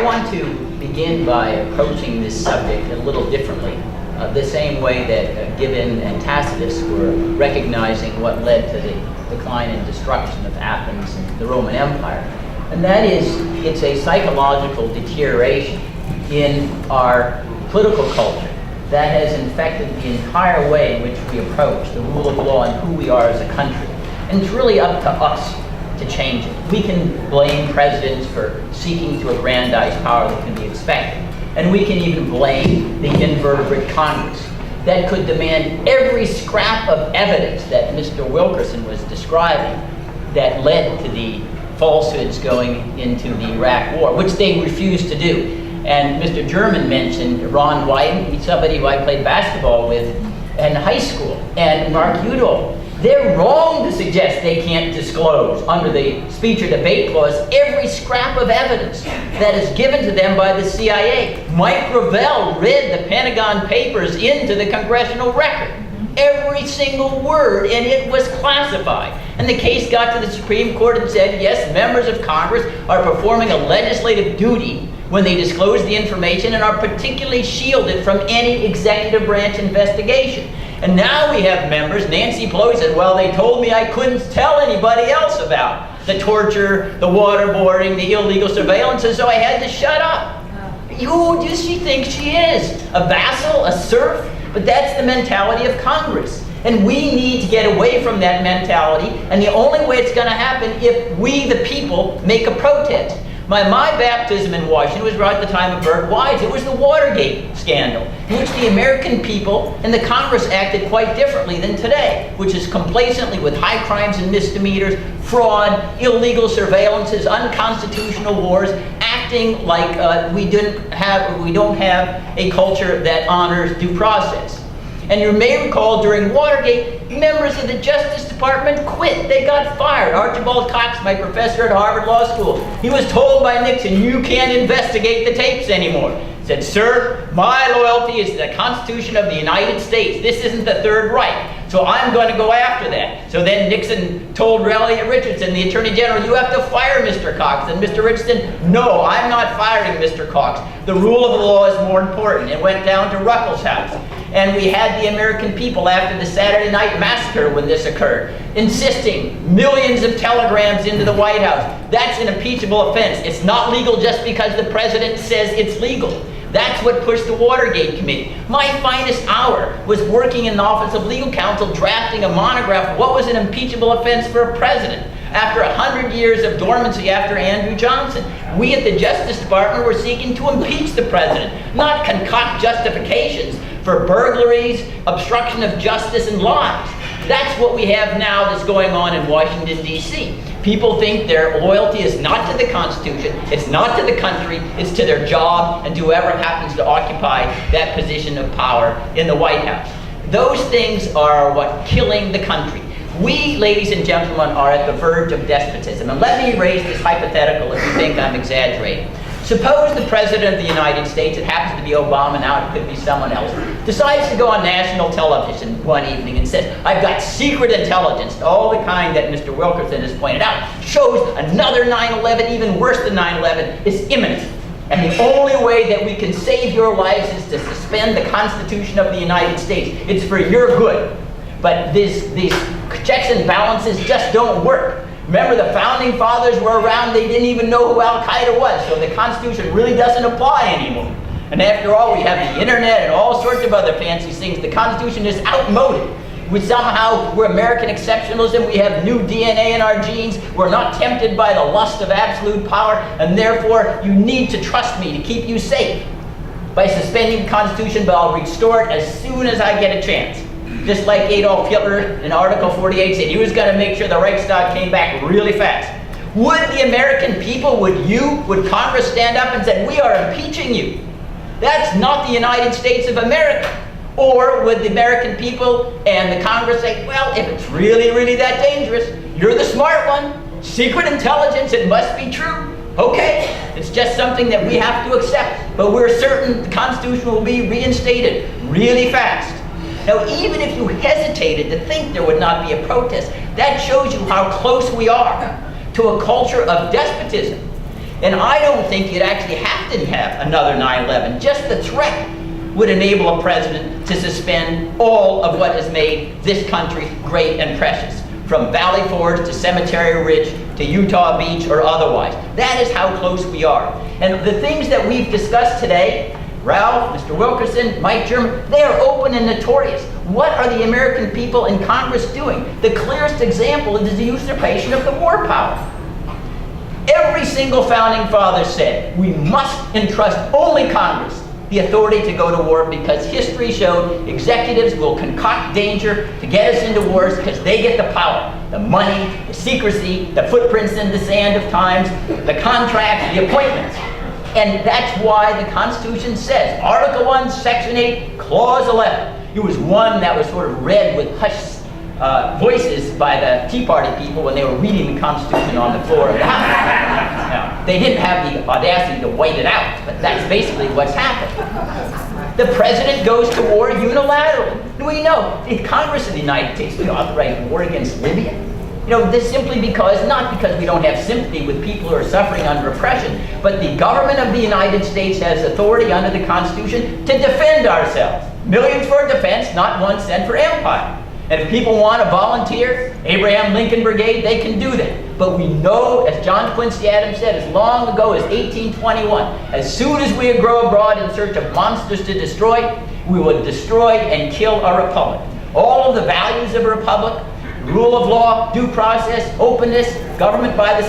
I want to begin by approaching this subject a little differently, the same way that Gibbon and Tacitus were recognizing what led to the decline and destruction of Athens and the Roman Empire. And that is, it's a psychological deterioration in our political culture that has infected the entire way in which we approach the rule of law and who we are as a country. And it's really up to us to change it. We can blame presidents for seeking to aggrandize power that can be expected. And we can even blame the invertebrate Congress that could demand every scrap of evidence that Mr. Wilkerson was describing that led to the falsehoods going into the Iraq War, which they refused to do. And Mr. German mentioned Ron White, somebody who I played basketball with in high school, and Mark Udall. They're wrong to suggest they can't disclose, under the speech or debate clause, every scrap of evidence that is given to them by the CIA. Mike Gravel read the Pentagon Papers into the congressional record. Every single word in it was classified. And the case got to the Supreme Court and said, yes, members of Congress are performing a legislative duty when they disclose the information and are particularly shielded from any executive branch investigation. And now we have members, Nancy Pelosi said, well, they told me I couldn't tell anybody else about the torture, the waterboarding, the illegal surveillance, and so I had to shut up. Who does she think she is? A vassal, a serf? But that's the mentality of Congress. And we need to get away from that mentality, and the only way it's going to happen if we, the people, make a protest. My baptism in Washington was right at the time of Burt Wise. It was the Watergate scandal, in which the American people and the Congress acted quite differently than today, which is complacently with high crimes and misdemeanors, fraud, illegal surveillances, unconstitutional wars, acting like we don't have a culture that honors due process. And you may recall during Watergate, members of the Justice Department quit. They got fired. Archibald Cox, my professor at Harvard Law School, he was told by Nixon, you can't investigate the tapes anymore. He said, sir, my loyalty is to the Constitution of the United States. This isn't the Third Reich, so I'm going to go after that. So then Nixon told Elliot Richardson, the Attorney General, you have to fire Mr. Cox. And Mr. Richardson, no, I'm not firing Mr. Cox. The rule of the law is more important. It went down to Ruckelshaus. And we had the American people after the Saturday Night Massacre when this occurred, insisting millions of telegrams into the White House. That's an impeachable offense. It's not legal just because the president says it's legal. That's what pushed the Watergate Committee. My finest hour was working in the Office of Legal Counsel drafting a monograph, what was an impeachable offense for a president? After 100 years of dormancy after Andrew Johnson, we at the Justice Department were seeking to impeach the president, not concoct justifications for burglaries, obstruction of justice, and lies. That's what we have now that's going on in Washington, D.C. People think their loyalty is not to the Constitution, it's not to the country, it's to their job and to whoever happens to occupy that position of power in the White House. Those things are what killing the country. We, ladies and gentlemen, are at the verge of despotism. And let me raise this hypothetical if you think I'm exaggerating. Suppose the President of the United States, it happens to be Obama now, it could be someone else, decides to go on national television one evening and says, I've got secret intelligence, all the kind that Mr. Wilkerson has pointed out, shows another 9/11, even worse than 9/11, is imminent. And the only way that we can save your lives is to suspend the Constitution of the United States. It's for your good. But these checks and balances just don't work. Remember, the Founding Fathers were around, they didn't even know who Al-Qaeda was, so the Constitution really doesn't apply anymore. And after all, we have the internet and all sorts of other fancy things. The Constitution is outmoded. We're American exceptionalism, we have new DNA in our genes, we're not tempted by the lust of absolute power, and therefore you need to trust me to keep you safe by suspending the Constitution, but I'll restore it as soon as I get a chance. Just like Adolf Hitler in Article 48 said, he was going to make sure the Reichstag came back really fast. Would the American people, would Congress stand up and say, we are impeaching you? That's not the United States of America. Or would the American people and the Congress say, well, if it's really, really that dangerous, you're the smart one. Secret intelligence, it must be true. Okay, it's just something that we have to accept. But we're certain the Constitution will be reinstated really fast. Now, even if you hesitated to think there would not be a protest, that shows you how close we are to a culture of despotism. And I don't think you'd actually have to have another 9/11. Just the threat would enable a president to suspend all of what has made this country great and precious, from Valley Forge to Cemetery Ridge to Utah Beach or otherwise. That is how close we are. And the things that we've discussed today, Ralph, Mr. Wilkerson, Mike German, they are open and notorious. What are the American people in Congress doing? The clearest example is the usurpation of the war power. Every single founding father said we must entrust only Congress the authority to go to war, because history showed executives will concoct danger to get us into wars because they get the power, the money, the secrecy, the footprints in the sand of times, the contracts, the appointments. And that's why the Constitution says, Article 1, Section 8, Clause 11. It was one that was sort of read with hushed voices by the Tea Party people when they were reading the Constitution on the floor of the House. Now, they didn't have the audacity to white it out, but that's basically what's happened. The president goes to war unilaterally. We know, the Congress of the United States, we authorize war against Libya. You know, this simply because, not because we don't have sympathy with people who are suffering under oppression, but the government of the United States has authority under the Constitution to defend ourselves. Millions for defense, not 1 cent for empire. And if people want to volunteer, Abraham Lincoln Brigade, they can do that. But we know, as John Quincy Adams said as long ago as 1821, as soon as we go abroad in search of monsters to destroy, we will destroy and kill a republic. All of the values of a republic, rule of law, due process, openness, government by the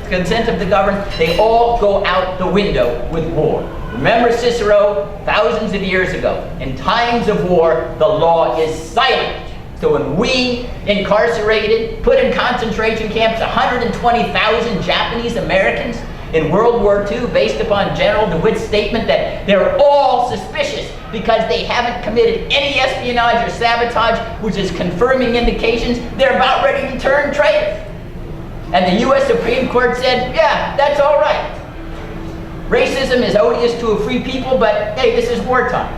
consent of the governed, they all go out the window with war. Remember Cicero, thousands of years ago, in times of war, the law is silent. So when we incarcerated, put in concentration camps 120,000 Japanese Americans in World War II, based upon General DeWitt's statement that they're all suspicious because they haven't committed any espionage or sabotage, which is confirming indications they're about ready to turn traitors. And the U.S. Supreme Court said, yeah, that's all right. Racism is odious to a free people, but hey, this is wartime.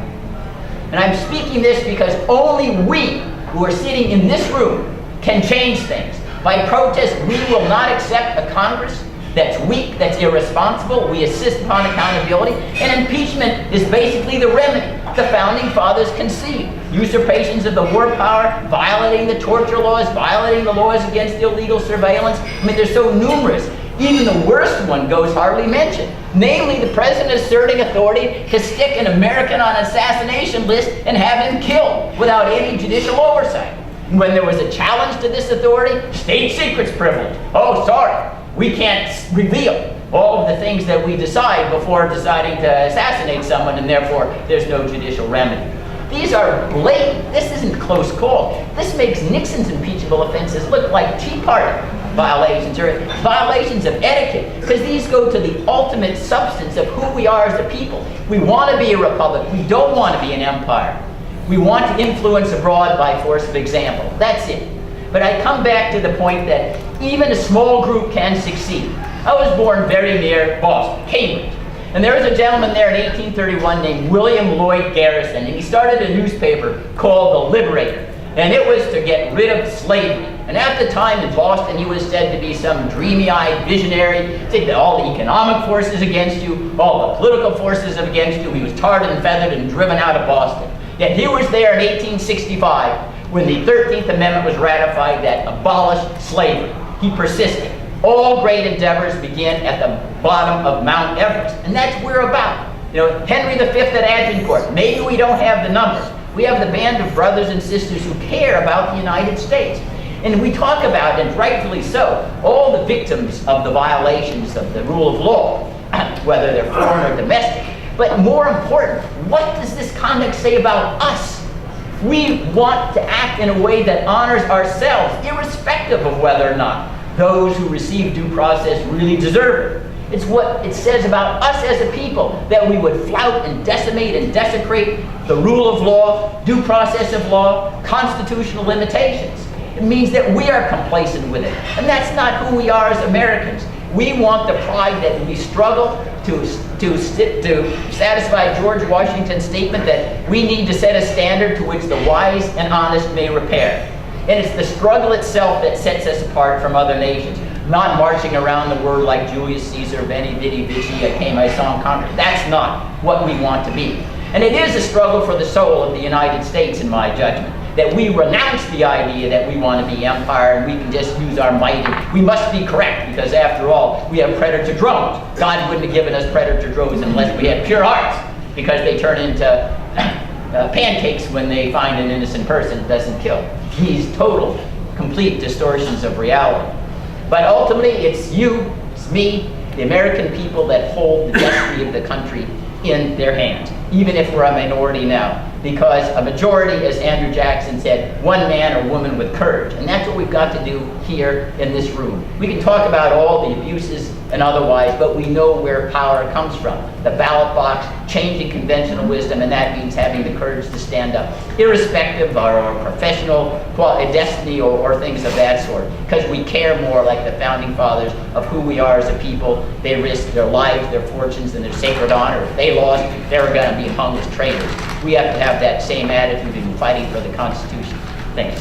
And I'm speaking this because only we who are sitting in this room can change things. By protest, we will not accept a Congress that's weak, that's irresponsible. We insist upon accountability. And impeachment is basically the remedy the founding fathers conceived. Usurpations of the war power, violating the torture laws, violating the laws against illegal surveillance. I mean, they're so numerous. Even the worst one goes hardly mentioned. Namely, the president asserting authority to stick an American on an assassination list and have him killed without any judicial oversight. And when there was a challenge to this authority, state secrets privilege. Oh, sorry, we can't reveal all of the things that we decide before deciding to assassinate someone, and therefore there's no judicial remedy. These are blatant, this isn't close call. This makes Nixon's impeachable offenses look like Tea Party violations or violations of etiquette, because these go to the ultimate substance of who we are as a people. We want to be a republic. We don't want to be an empire. We want to influence abroad by force of example. That's it. But I come back to the point that even a small group can succeed. I was born very near Boston, Cambridge. And there was a gentleman there in 1831 named William Lloyd Garrison, and he started a newspaper called The Liberator. And it was to get rid of slavery. And at the time in Boston, he was said to be some dreamy-eyed visionary, said that all the economic forces against you, all the political forces against you. He was tarred and feathered and driven out of Boston. Yet he was there in 1865 when the 13th Amendment was ratified that abolished slavery. He persisted. All great endeavors begin at the bottom of Mount Everest, and that's what we're about. You know, Henry V at Agincourt, maybe we don't have the numbers. We have the band of brothers and sisters who care about the United States. And we talk about, and rightfully so, all the victims of the violations of the rule of law, whether they're foreign or domestic. But more important, what does this conduct say about us? We want to act in a way that honors ourselves, irrespective of whether or not those who receive due process really deserve it. It's what it says about us as a people, that we would flout and decimate and desecrate the rule of law, due process of law, constitutional limitations. It means that we are complacent with it. And that's not who we are as Americans. We want the pride that we struggle to satisfy George Washington's statement that we need to set a standard to which the wise and honest may repair. And it's the struggle itself that sets us apart from other nations. not marching around the world like Julius Caesar, Veni Vidi Vici, I came, I saw, and conquered. That's not what we want to be. And it is a struggle for the soul of the United States, in my judgment, that we renounce the idea that we want to be empire and we can just use our might and we must be correct, because after all, we have predator drones. God wouldn't have given us predator drones unless we had pure hearts, because they turn into pancakes when they find an innocent person. It doesn't kill. These total, complete distortions of reality. But ultimately, it's you, it's me, the American people that hold the destiny of the country in their hands, even if we're a minority now. Because a majority, as Andrew Jackson said, one man or woman with courage. And that's what we've got to do here in this room. We can talk about all the abuses and otherwise, but we know where power comes from. The ballot box, changing conventional wisdom, and that means having the courage to stand up, irrespective of our professional destiny or things of that sort. Because we care more, like the founding fathers, of who we are as a people. They risked their lives, their fortunes, and their sacred honor. If they lost, they were going to be hung as traitors. We have to have that same attitude in fighting for the Constitution. Thanks.